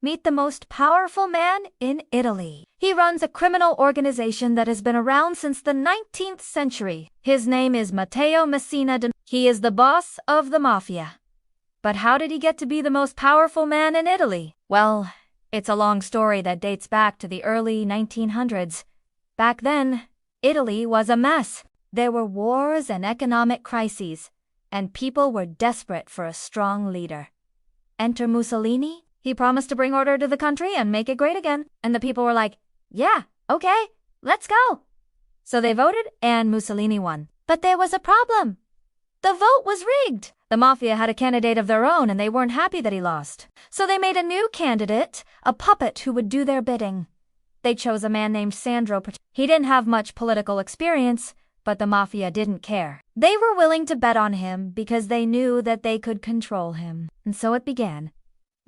Meet the most powerful man in Italy. He runs a criminal organization that has been around since the 19th century. His name is Matteo Messina Denaro. He is the boss of the Mafia. But how did he get to be the most powerful man in Italy? Well, it's a long story that dates back to the early 1900s. Back then, Italy was a mess. There were wars and economic crises, and people were desperate for a strong leader. Enter Mussolini. He promised to bring order to the country and make it great again. And the people were like, yeah, okay, let's go. So they voted and Mussolini won. But there was a problem. The vote was rigged. The Mafia had a candidate of their own and they weren't happy that he lost. So they made a new candidate, a puppet who would do their bidding. They chose a man named Sandro. He didn't have much political experience, but the Mafia didn't care. They were willing to bet on him because they knew that they could control him. And so it began.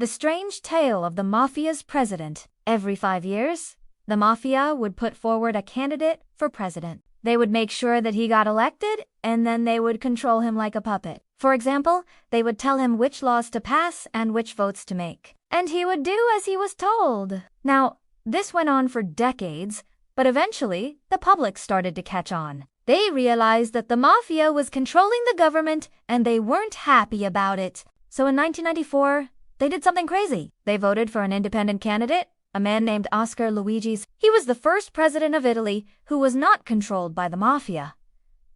The strange tale of the Mafia's president. Every 5 years, the Mafia would put forward a candidate for president. They would make sure that he got elected, and then they would control him like a puppet. For example, they would tell him which laws to pass and which votes to make. And he would do as he was told. Now, this went on for decades, but eventually, the public started to catch on. They realized that the Mafia was controlling the government, and they weren't happy about it. So in 1994, they did something crazy. They voted for an independent candidate, a man named Oscar Luigi's. He was the first president of Italy who was not controlled by the Mafia.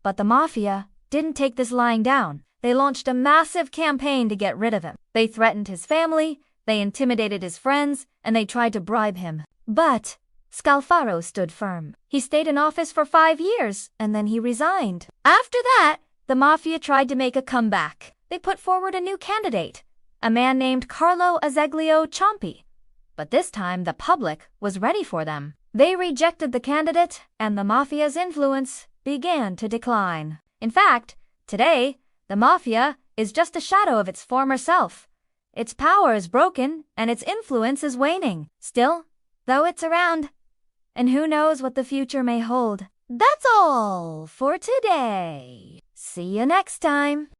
But the Mafia didn't take this lying down. They launched a massive campaign to get rid of him. They threatened his family, they intimidated his friends, and they tried to bribe him. But Scalfaro stood firm. He stayed in office for 5 years, and then he resigned. After that, the Mafia tried to make a comeback. They put forward a new candidate, a man named Carlo Azeglio Ciampi. But this time, the public was ready for them. They rejected the candidate, and the Mafia's influence began to decline. In fact, today, the Mafia is just a shadow of its former self. Its power is broken, and its influence is waning. Still, though, it's around. And who knows what the future may hold. That's all for today. See you next time.